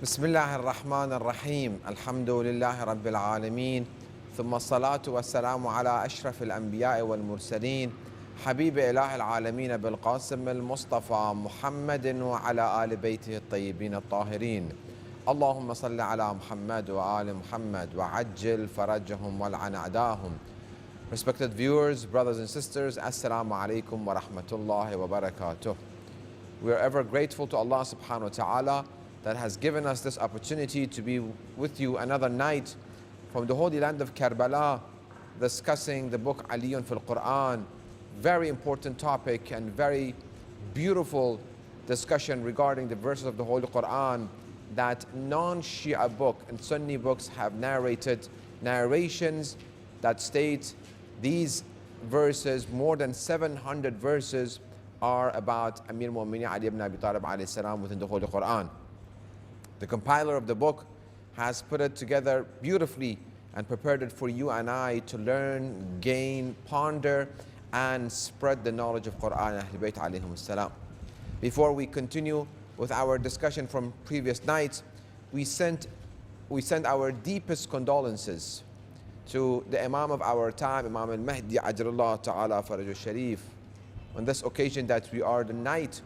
بسم الله الرحمن الرحيم الحمد لله رب العالمين ثم الصلاة والسلام على أشرف الأنبياء والمرسلين حبيب إله العالمين بالقاسم المصطفى محمد وعلى آل بيته الطيبين الطاهرين اللهم صل على محمد وآل محمد وعجل فرجهم والعن أعداهم. Respected viewers, brothers and sisters, Assalamu alaikum wa rahmatullahi wa barakatuh. We are ever grateful to Allah subhanahu wa ta'ala that has given us this opportunity to be with you another night from the holy land of Karbala, discussing the book Aliyun fil Quran. Very important topic and very beautiful discussion regarding the verses of the Holy Quran that non-Shia book and Sunni books have narrated narrations that state these verses, more than 700 verses, are about Amir Mu'minin Ali ibn Abi Talib alayhi salam within the Holy Quran. The compiler of the book has put it together beautifully and prepared it for you and I to learn, gain, ponder, and spread the knowledge of Quran and Ahlul Bayt alayhim salam. Before we continue with our discussion from previous nights, we send our deepest condolences to the Imam of our time, Imam Al-Mahdi Ajrullah Ta'ala Faraj Sharif, on this occasion that we are the night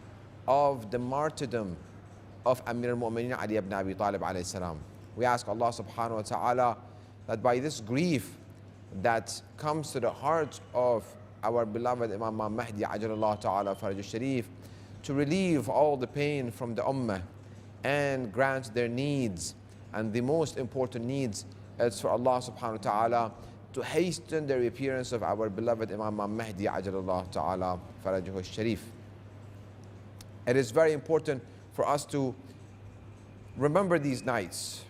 of the martyrdom of Amir al-Mu'minin Ali ibn Abi Talib alayhi salam. We ask Allah subhanahu wa ta'ala that by this grief that comes to the heart of our beloved Imam Mahdi Ajrullah Ta'ala Faraj Sharif, to relieve all the pain from the ummah and grant their needs. And the most important needs is for Allah subhanahu wa ta'ala to hasten the appearance of our beloved Imam Mahdi Ajrullah Ta'ala Faraj Sharif. It is very important for us to remember these nights.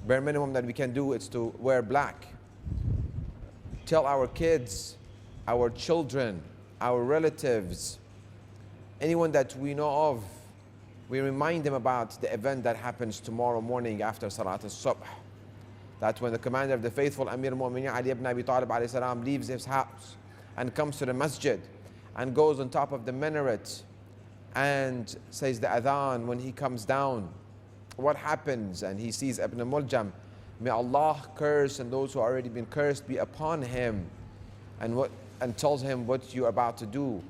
Bare minimum that we can do is to wear black. Tell our kids, our children, our relatives, anyone that we know of, we remind them about the event that happens tomorrow morning after Salat al-Subh. That when the commander of the faithful, Amir al-Mu'minin Ali ibn Abi Talib alayhi salam, leaves his house and comes to the masjid and goes on top of the minaret and says the adhan, when he comes down, what happens? And he sees Ibn Muljam, may Allah curse and those who are already been cursed be upon him, and tells him what you're about to do.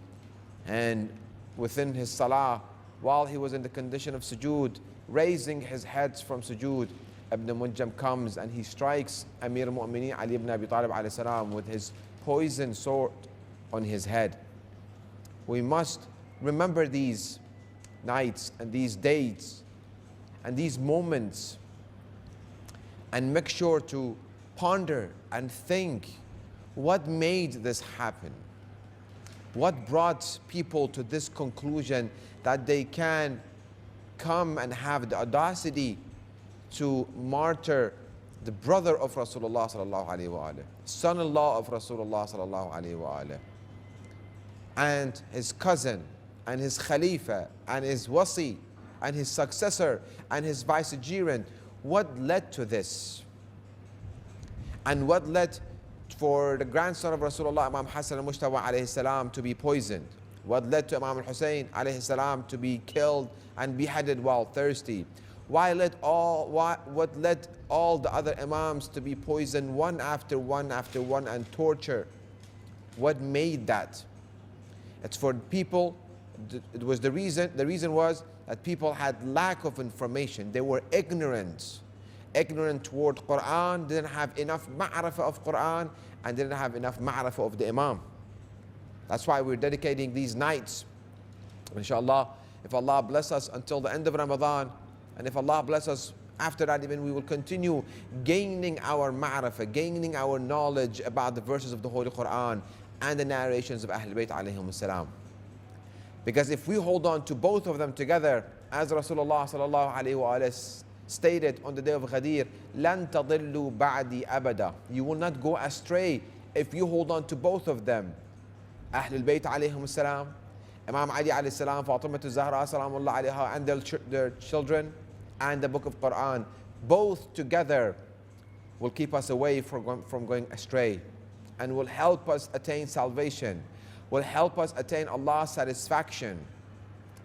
And within his salah, while he was in the condition of sujood, raising his heads from sujood, Ibn Muljam comes and he strikes Amir al-Mu'minin Ali ibn Abi Talib alayhi salam with his poison sword on his head. We must remember these nights and these dates and these moments and make sure to ponder and think what made this happen. What brought people to this conclusion that they can come and have the audacity to martyr the brother of Rasulullah sallallahu alaihi wasallam, son-in-law of Rasulullah sallallahu alaihi wasallam, and his cousin, and his Khalifa, and his Wasi, and his successor, and his vicegerent. What led to this? And what led for the grandson of Rasulullah, Imam Hassan al-Mushtawa alayhi salam, to be poisoned? What led to Imam al-Hussein alayhi salam to be killed and beheaded while thirsty? What led all the other Imams to be poisoned one after one after one and torture? What made that? It's for people. It was the reason was that people had lack of information. They were ignorant toward Quran, didn't have enough ma'rifah of Quran, and didn't have enough ma'rifah of the Imam. That's why we're dedicating these nights. Inshallah, if Allah bless us until the end of Ramadan, and if Allah bless us after that, even we will continue gaining our ma'rifah, gaining our knowledge about the verses of the Holy Quran and the narrations of Ahlul Bayt alayhim salam. Because if we hold on to both of them together, as Rasulullah sallallahu alayhi wa stated on the day of Ghadir, لَن تَضِلُّوا بَعْدِي أَبَدًا. You will not go astray if you hold on to both of them. Ahlul Bayt alayhim salam, Imam Ali alayhi salam, Fatimah al-Zahra salamullah alayha, and their children, and the book of Quran, both together will keep us away from going astray, and will help us attain salvation, will help us attain Allah's satisfaction.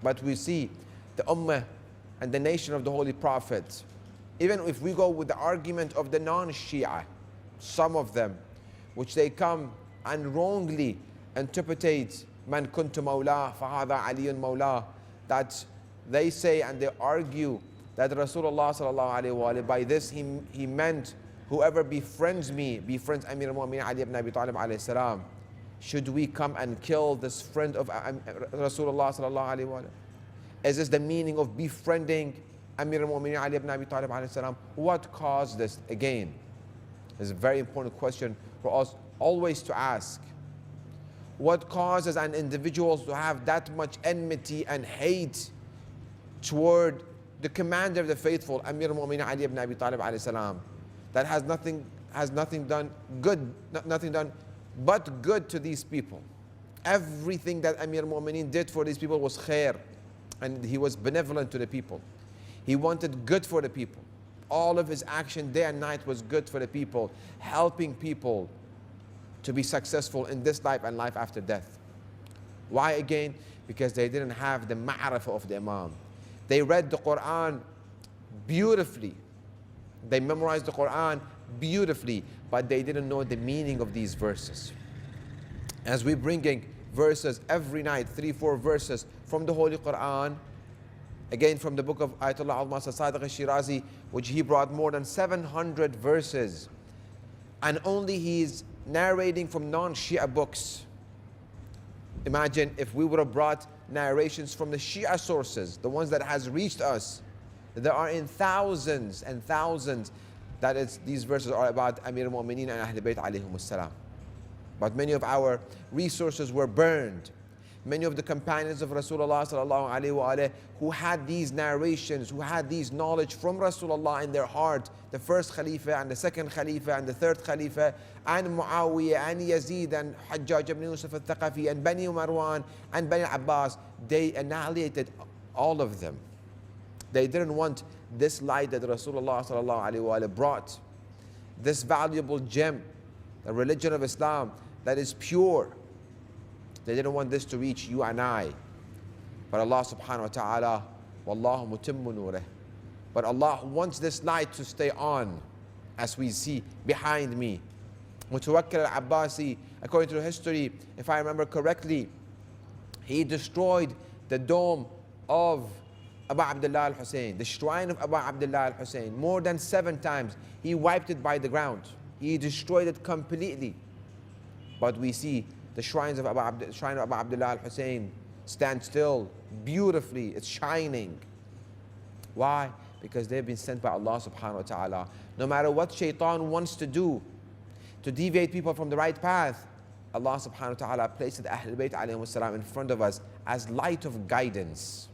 But we see the ummah and the nation of the Holy Prophet. Even if we go with the argument of the non-Shia, some of them, which they come and wrongly interpretate man kuntu mawla fahada aliyun mawla, that they say and they argue that Rasulullah sallallahu alaihi wasallam, by this he meant whoever befriends me befriends Amir al-Mu'minin Ali ibn Abi Talib alayhi salam. Should we come and kill this friend of Rasulullah sallallahu alaihi wasallam? Is this the meaning of befriending Amir al-Mu'minin Ali ibn Abi Talib alayhi salam? What caused this? Again, is a very important question for us always to ask. What causes an individual to have that much enmity and hate toward the commander of the faithful, Amir al-Mu'minin Ali ibn Abi Talib alayhi salam, that has nothing done but good to these people? Everything that Amir al-Mu'minin did for these people was khair, and he was benevolent to the people. He wanted good for the people. All of his action day and night was good for the people, helping people to be successful in this life and life after death. Why again? Because they didn't have the ma'rifah of the Imam. They read the Quran beautifully. They memorized the Quran beautifully, but they didn't know the meaning of these verses. As we're bringing verses every night, 3-4 verses from the Holy Quran, again from the book of Ayatollah al-Masa Sadiq al-Shirazi, which he brought more than 700 verses, and only he's narrating from non-Shia books. Imagine if we would have brought narrations from the Shia sources, the ones that has reached us. There are in thousands and thousands that these verses are about Amir al-Mu'minin and Ahl Bayt alayhim salam. But many of our resources were burned. Many of the companions of Rasulullah sallallahu alaihi wasallam who had these narrations, who had these knowledge from Rasulullah in their heart, the first Khalifa and the second Khalifa and the third Khalifa, and Muawiyah and Yazid and Hajjaj ibn Yusuf al-Thaqafi and Bani Marwan and Bani Abbas, they annihilated all of them. They didn't want this light that Rasulullah sallallahu alaihi wasallam brought, this valuable gem, the religion of Islam that is pure. They didn't want this to reach you and I. But Allah subhanahu wa ta'ala, Wallahu mutimmu nurih. But Allah wants this light to stay on, as we see behind me. Mutawakkil al-Abbasi, according to history, if I remember correctly, he destroyed the dome of Abu Abdullah al-Hussein, the shrine of Abu Abdullah al-Hussein, more than 7 times. He wiped it by the ground. He destroyed it completely. But we see the shrine of Abu Abdullah al-Hussein stand still beautifully. It's shining. Why? Because they've been sent by Allah subhanahu wa ta'ala. No matter what shaitan wants to do to deviate people from the right path, Allah subhanahu wa ta'ala placed Ahl Bayt alayhim salam in front of us as light of guidance.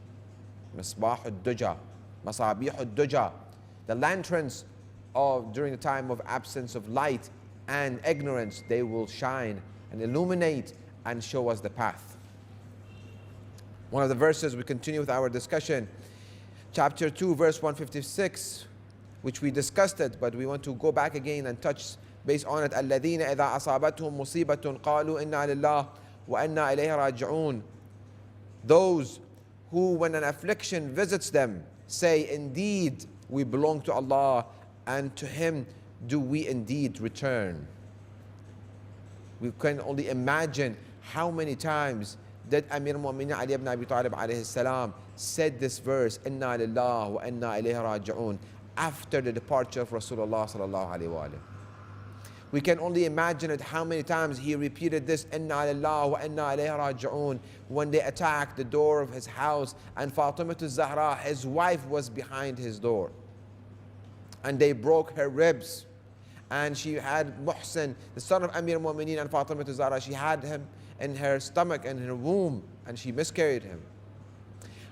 Misbah al-Duja, Masabih al-Duja, the lanterns of during the time of absence of light and ignorance, they will shine and illuminate and show us the path. One of the verses, we continue with our discussion, chapter 2, verse 156, which we discussed it, but we want to go back again and touch based on it. الَّذِينَ إِذَا أَصَابَتْهُمْ مُصِيبَةٌ قَالُوا إِنَّا لِلَّهِ وَإِنَّا إِلَيْهِ رَاجِعُونَ. Those who, when an affliction visits them, say, indeed, we belong to Allah, and to Him do we indeed return. We can only imagine how many times that Amir al-Mu'minin Ali ibn Abi Talib alayhi salam said this verse, Inna lillah wa inna ilayhi raji'un, after the departure of Rasulullah sallallahu alayhi wa sallam. We can only imagine it how many times he repeated this, Inna lillah wa inna ilayhi raji'un, when they attacked the door of his house and Fatima al-Zahra, his wife, was behind his door. And they broke her ribs. And she had Muhsin, the son of Amir al-Mu'minin and Fatima al-Zahra, she had him in her stomach and her womb, and she miscarried him.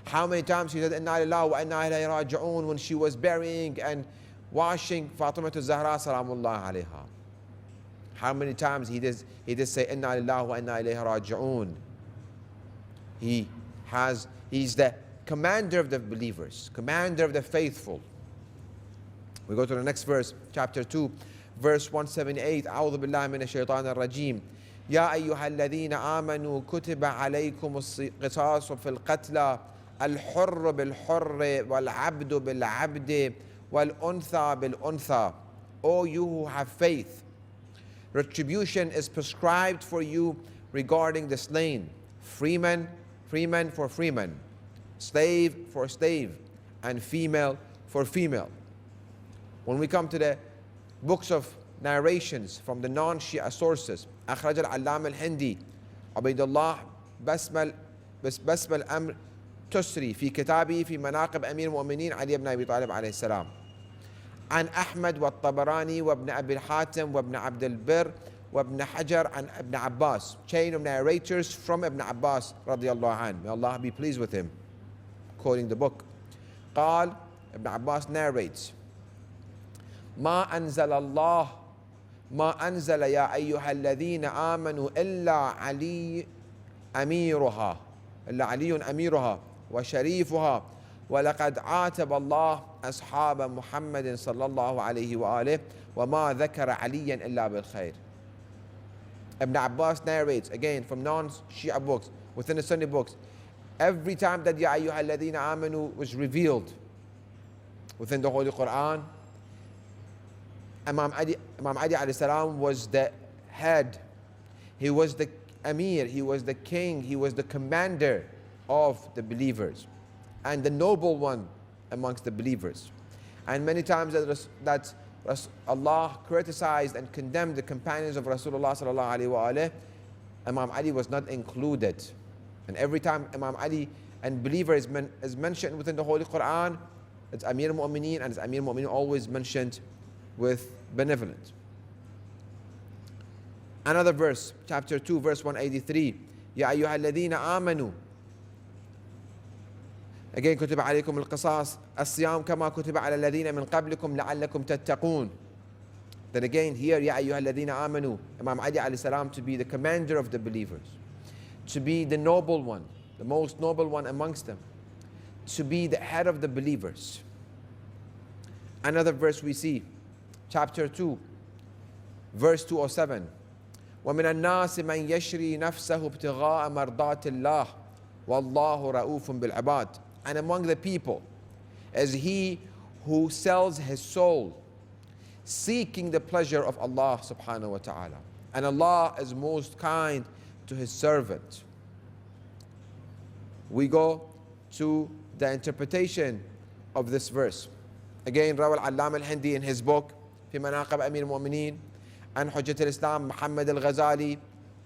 How many times she said, Inna lillahi wa inna ilayhi raji'un, when she was burying and washing Fatima al-Zahra, salamullah alayha. How many times he did say, Inna lillahi wa inna ilayhi raji'un. He's the commander of the believers, commander of the faithful. We go to the next verse, chapter 2, verse 178. أعوذ بالله من الشيطان الرجيم. يا أيها الذين آمنوا كتب عليكم القصاص في القتلى الحر بالحر والعبد بالعبد والأنثى بالأنثى. O you who have faith, retribution is prescribed for you regarding the slain. Freeman for freeman, slave for slave, and female for female. When we come to the books of narrations from the non-Shia sources, أخرج العلامة الهندي عبيد الله بسم الأمر تسري في كتابه في مناقب أمير المؤمنين علي بن أبي طالب عليه السلام عن أحمد والطبراني وابن أبي الحاتم وابن عبد البر وابن حجر عن ابن عباس. Chain of narrators from Ibn Abbas رضي الله عنه. May Allah be pleased with him. Quoting the book. قال, Ibn Abbas narrates, ما أنزل الله ما أنزل يا أيها الذين آمنوا إلا علي أميرها وشريفها ولقد عاتب الله أصحاب محمد صلى الله عليه وآله وما ذكر عليا إلا بالخير. Ibn Abbas narrates again from non-Shia books within the Sunni books. Every time that Ya ayyuha alladhina amanu was revealed within the Holy Quran, Imam Ali alayhi salam was the head. He was the Amir, he was the king, he was the commander of the believers and the noble one amongst the believers. And many times that Allah criticized and condemned the companions of Rasulullah sallallahu alaihi wasallam, Imam Ali was not included. And every time Imam Ali and believer is mentioned within the Holy Quran, it's Amir al-Mu'mineen, and it's Amir al-Mu'mineen always mentioned with benevolence. Another verse, chapter 2, verse 183. Ya ayyuha alladhina amanu. Again, كتب عليكم القصاص الصيام كما كتب على الذين من قبلكم لعلكم تتقون. Then again here, Ya ayyuha alladhina amanu. Imam Ali alayhi salam to be the commander of the believers, to be the noble one, the most noble one amongst them, to be the head of the believers. Another verse we see, chapter 2, verse 207. وَمِنَ النَّاسِ مَنْ يَشْرِي نَفْسَهُ ابْتِغَاءَ مَرْضَاتِ اللَّهِ وَاللَّهُ رَؤُوفٌ بِالْعِبَادِ. And among the people is he who sells his soul seeking the pleasure of Allah subhanahu wa ta'ala. And Allah is most kind to his servant. We go to the interpretation of this verse. Again, روى العلامة الهندي in his book في مناقب أمير المؤمنين عن حجة الإسلام محمد الغزالي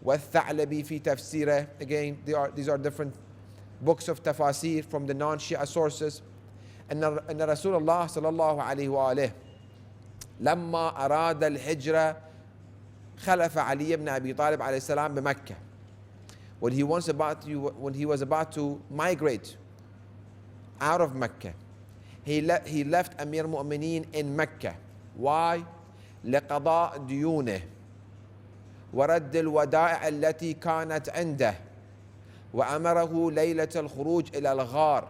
والثعلبي في تفسيره. Again, these are different books of tafasir from the non-Shia sources. أن رسول الله صلى الله عليه وآله لما أراد الهجرة خلف علي بن أبي طالب عليه السلام بمكة. When he was about to migrate out of Mecca, he left Amir al-Mu'mineen in Mecca. Why? لقضاء ديونه ورد الودائع التي كانت عنده وأمره ليلة الخروج إلى الغار.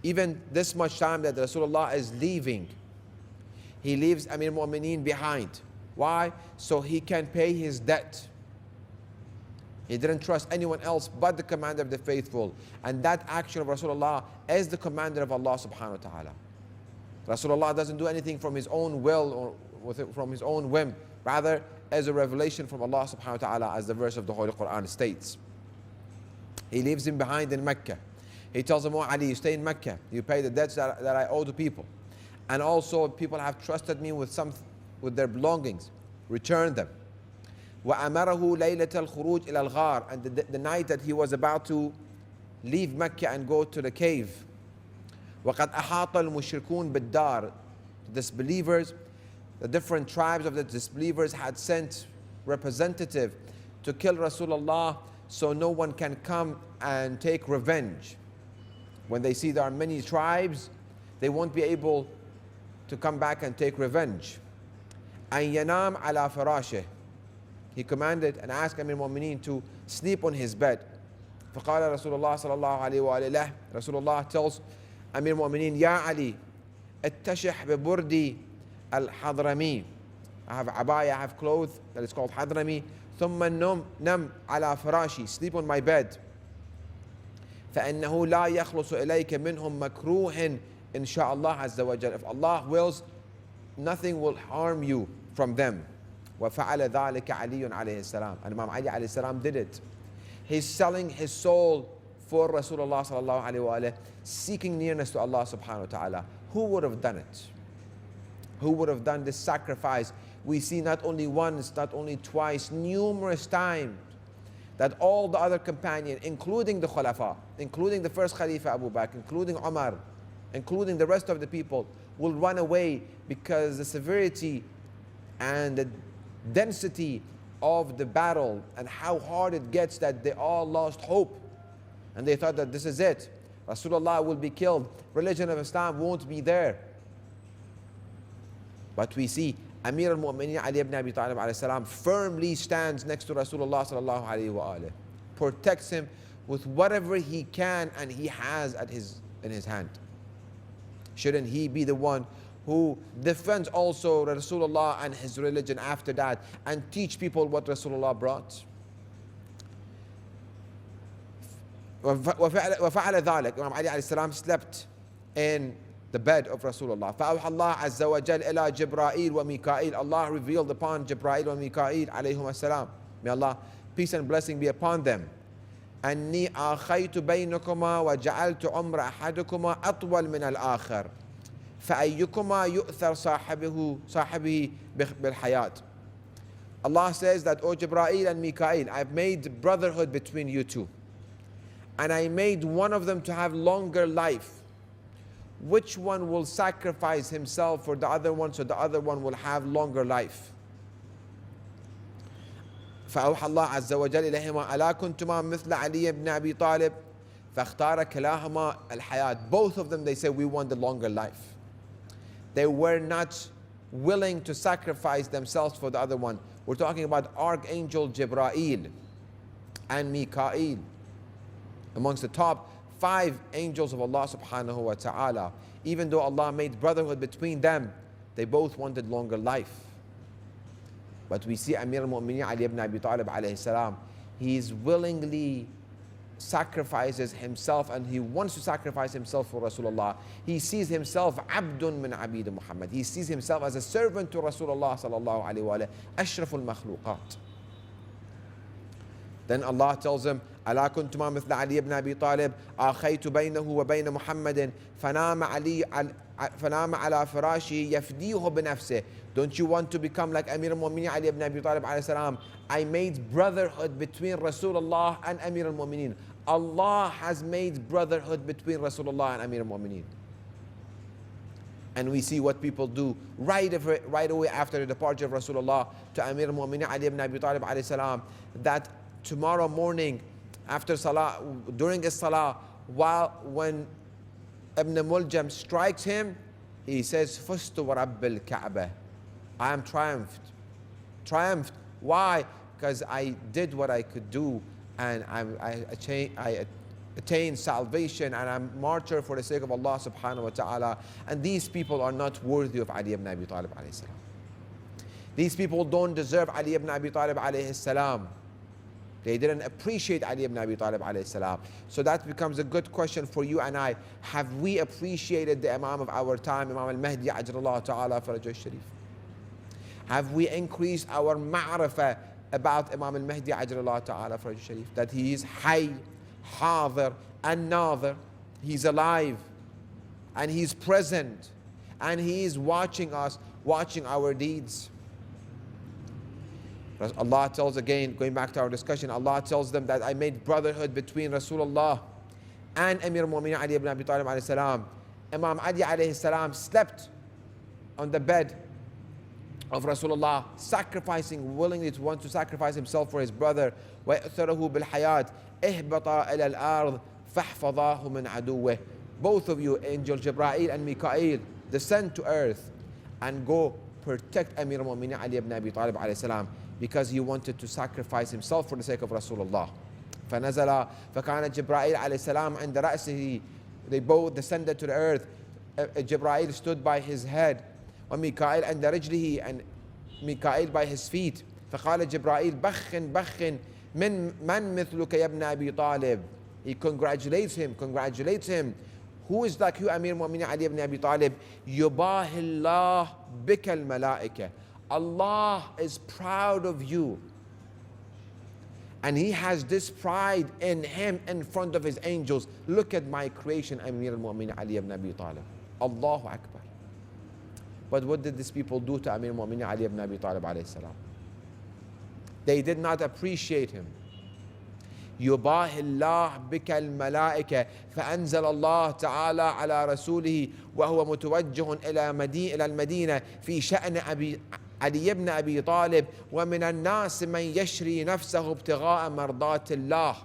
Even this much time that Rasulullah is leaving, he leaves Amir al-Mu'mineen behind. Why? So he can pay his debt. He didn't trust anyone else but the commander of the faithful. And that action of Rasulullah as the commander of Allah subhanahu wa ta'ala. Rasulullah doesn't do anything from his own will or from his own whim. Rather, as a revelation from Allah subhanahu wa ta'ala, as the verse of the Holy Quran states. He leaves him behind in Mecca. He tells him, "Oh Ali, you stay in Mecca. You pay the debts that I owe to people. And also people have trusted me with their belongings. Return them." وَأَمَرَهُ لَيْلَةَ الْخُرُوجِ إِلَى الْغَارِ. And the night that he was about to leave Mecca and go to the cave. وَقَدْ أَحَاطَ الْمُشْرِكُونَ بِالدَّارِ. The disbelievers, the different tribes of the disbelievers had sent representative to kill Rasulullah so no one can come and take revenge. When they see there are many tribes, they won't be able to come back and take revenge. أَنْ يَنَامْ عَلَى فِرَاشِهِ. He commanded and asked Amir al-Mu'mineen to sleep on his bed. فقال رسول الله صلى الله عليه وآله له. Rasulullah tells Amir al-Mu'mineen, "Ya Ali, اتشح ببردي الحضرمي." I have abaya, I have clothes that is called hadrami. ثم نم على فراشي. Sleep on my bed. فإنه لا يخلص إليك منهم مكروه إن شاء الله عز وجل. If Allah wills, nothing will harm you from them. وفعل ذلك علي عليه السلام. And Imam Ali عليه السلام did it. He's selling his soul for Rasulullah sallallahu alayhi wa alayhi, seeking nearness to Allah subhanahu wa ta'ala. Who would have done it? Who would have done this sacrifice? We see not only once, not only twice, numerous times that all the other companions, including the Khulafa, including the first Khalifa Abu Bakr, including Umar, including the rest of the people, will run away because the severity and the density of the battle and how hard it gets that they all lost hope. And they thought that this is it. Rasulullah will be killed. Religion of Islam won't be there. But we see Amir al-Mu'mineen Ali ibn Abi Talib alayhi salam firmly stands next to Rasulullah sallallahu alayhi wa alayhi, protects him with whatever he can and he has in his hand. Shouldn't he be the one who defends also Rasulullah and his religion after that and teach people what Rasulullah brought? وفعل ذلك. Imam Ali alayhi salam slept in the bed of Rasulullah. فأوحى الله عز وجل إلى جبرائيل وميكائيل. Allah revealed upon Jibreel and Mikail alayhum assalam. May Allah, peace and blessing be upon them. أني آخيت بينكما وجعلت عمر أحدكما أطول من الآخر فأيكما يؤثر صاحبه بالحياة. Allah says that, O Jibreel and Mikail, I've made brotherhood between you two. And I made one of them to have longer life. Which one will sacrifice himself for the other one so the other one will have longer life? فأوحى الله عز وجل إليهما ألا كنتما مثل علي بن أبي طالب فاختار كلاهما الحياة. Both of them, they say, we want the longer life. They were not willing to sacrifice themselves for the other one. We're talking about Archangel Jibreel and Mikail, amongst the top 5 angels of Allah subhanahu wa ta'ala. Even though Allah made brotherhood between them, they both wanted longer life. But we see Amir al-Mu'mineen Ali ibn Abi Talib alayhi salam, he willingly sacrifices himself and he wants to sacrifice himself for Rasulullah. He sees himself abdun min abid Muhammad. He sees himself as a servant to Rasulullah sallallahu alayhi wa alayhi, ashraful makhluqat. Then Allah tells him, ألا كنتما مثل علي بن أبي طالب آخيت بينه وبين محمد فنام على فراشه يفديه بنفسه. Don't you want to become like Amir al-Mu'mineen Ali ibn Abi Talib alayhi salam? I made brotherhood between Rasulullah and Amir al-Mu'mineen. Allah has made brotherhood between Rasulullah and Amir al-Mu'mineen. And we see what people do right away after the departure of Rasulullah to Amir al-Mu'mineen Ali ibn Abi Talib alayhi salam, that tomorrow morning after Salah, during his Salah, when Ibn Muljam strikes him, he says, Fustu wa Rabbil Ka'bah. I am triumphed. Why? Because I did what I could do and I attained salvation and I'm martyr for the sake of Allah subhanahu wa ta'ala. And these people are not worthy of Ali ibn Abi Talib alayhi salam. These people don't deserve Ali ibn Abi Talib alayhi salam. They didn't appreciate Ali ibn Abi Talib alayhi salam. So that becomes a good question for you and I. Have we appreciated the Imam of our time, Imam al-Mahdi ajrallahu ta'ala farajah sharif? Have we increased our ma'rifah about Imam al-Mahdi ajrallahu ta'ala farajah sharif? That he is hayy, hadir, and nadir. He's alive and he's present and he is watching us, watching our deeds. Allah tells, again, going back to our discussion, Allah tells them that I made brotherhood between Rasulullah and Amir al-Mu'mineen Ali ibn Abi Talib alayhi salam. Imam Ali alayhi salam slept on the bed of Rasulullah, sacrificing, willingly to want to sacrifice himself for his brother. وَيَأْثَرَهُ بِالْحَيَاةِ اِهْبَطَا إِلَى الْأَرْضِ فَاحْفَظَاهُ مِنْ عَدُوِّهِ. Both of you, Angel Jibreel and Mikail, descend to earth and go protect Amir al-Mu'mineen Ali ibn Abi Talib alayhi salam, because he wanted to sacrifice himself for the sake of Rasulullah. فنزل فكان جبرائيل عليه السلام عند رأسه. They both descended to the earth. Jibreel stood by his head, وميكائيل عند رجله, and Mikail by his feet. فقال جبرائيل بخ من مثلك يا ابن أبي طالب. He congratulates him. Who is like you, Amir al-Mu'minin Ali ibn Abi Talib? Yubahi Allah bika al-malaika. Allah is proud of you. And He has this pride in Him in front of His angels. Look at my creation, Amir al-Mu'minin Ali ibn Abi Talib. Allahu Akbar. But what did these people do to Amir al-Mu'minin Ali ibn Abi Talib alayhi salam? They did not appreciate him. يباهي الله بك الملائكة فأنزل الله تعالى على رسوله وهو متوجه إلى المدينة في شأن علي بن أبي طالب ومن الناس من يشري نفسه ابتغاء مرضات الله.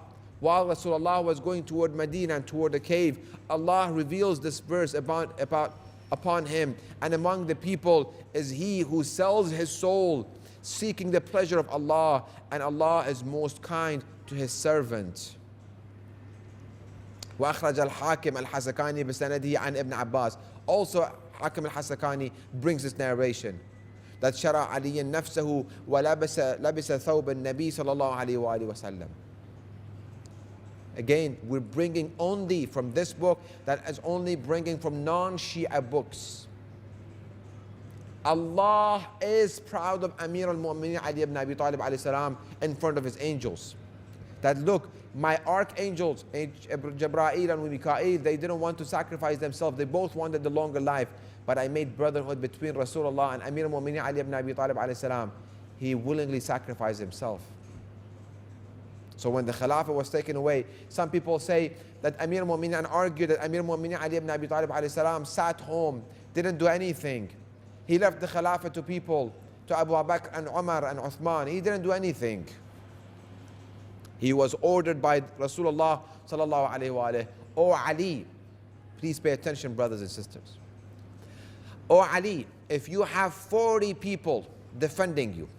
While Rasulullah was going toward Medina and toward the cave, Allah reveals this verse upon him. And among the people is he who sells his soul seeking the pleasure of Allah, and Allah is most kind to His servant. وأخرج الحاكم الحسكاني بسنده عن ابن عباس. Also, Hakim al-Hasakani brings this narration that شرع علي نفسه ولبس ثوب النبي صلى الله عليه وآله وسلم. Again, we're bringing only from this book that is only bringing from non-Shia books. Allah is proud of Amir al-Mu'minin Ali ibn Abi Talib alayhi salam in front of His angels. That look, my archangels, Jibreel and Mikael, they didn't want to sacrifice themselves. They both wanted the longer life. But I made brotherhood between Rasulullah and Amir al-Mu'minin Ali ibn Abi Talib alayhi salam. He willingly sacrificed himself. So when the Khilafah was taken away, some people say that Amir al-Mu'minin and argue that Amir al-Mu'minin Ali ibn Abi Talib alayhi salam sat home, didn't do anything. He left the Khilafah to people, to Abu Bakr and Umar and Uthman. He didn't do anything. He was ordered by Rasulullah sallallahu alayhi wa alayhi. O Ali, please pay attention, brothers and sisters. O Ali, if you have 40 people defending you,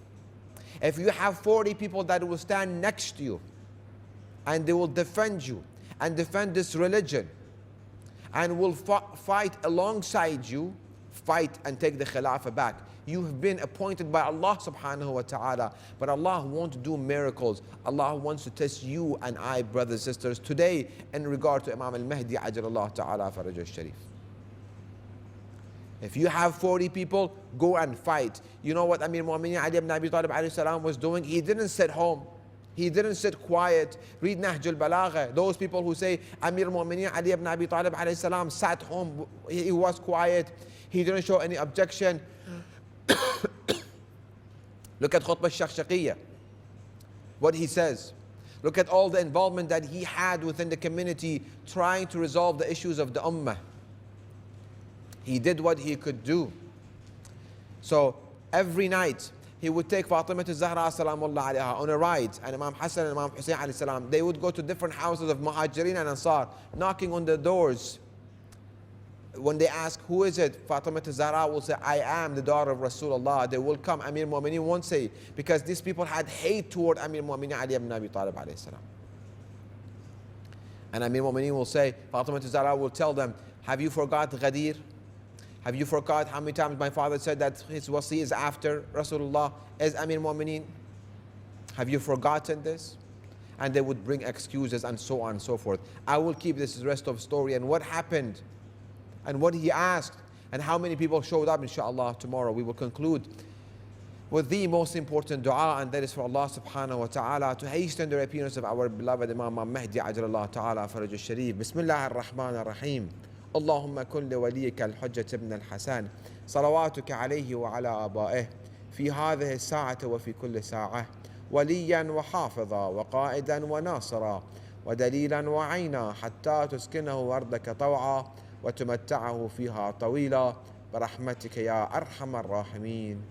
if you have 40 people that will stand next to you, and they will defend you and defend this religion, and will fight alongside you, fight and take the Khilafah back. You have been appointed by Allah subhanahu wa ta'ala, but Allah wants to do miracles. Allah wants to test you and I, brothers and sisters, today in regard to Imam al-Mahdi ajalallah ta'ala farajah sharif. If you have 40 people, go and fight. You know what Amir al-Mu'minin Ali ibn Abi Talib alayhi salam was doing? He didn't sit home. He didn't sit quiet. Read Nahj al-Balagha. Those people who say Amir al-Mu'minin Ali ibn Abi Talib alayhi salam sat home, he was quiet. He didn't show any objection. Look at Khutbah al-Shakhshakhiyya, what he says. Look at all the involvement that he had within the community trying to resolve the issues of the ummah. He did what he could do. So every night he would take Fatima al-Zahra salamullah alayha on a ride, and Imam Hassan and Imam Hussein alayhi salam, they would go to different houses of Muhajirin and Ansar, knocking on the doors. When they ask, who is it? Fatima al-Zahra will say, I am the daughter of Rasulullah. They will come. Amir al-Mu'minin won't say, because these people had hate toward Amir al-Mu'minin Ali ibn Abi Talib alayhi salam. And Amir al-Mu'minin will say, Fatima al-Zahra will tell them, have you forgot Ghadir? Have you forgot how many times my father said that his wasi is after Rasulullah as Amir al-Mu'minin? Have you forgotten this? And they would bring excuses and so on and so forth. I will keep this rest of story and what happened and what he asked and how many people showed up, inshallah. Tomorrow we will conclude with the most important dua, and that is for Allah subhanahu wa ta'ala to hasten the appearance of our beloved Imam Mahdi ajalallah ta'ala faraj al-sharif. Bismillah ar-Rahman ar-Rahim. اللهم كن لوليك الحجة ابن الحسن صلواتك عليه وعلى آبائه في هذه الساعة وفي كل ساعة وليا وحافظا وقائدا وناصرا ودليلا وعينا حتى تسكنه أرضك طوعا وتمتعه فيها طويلا برحمتك يا أرحم الراحمين.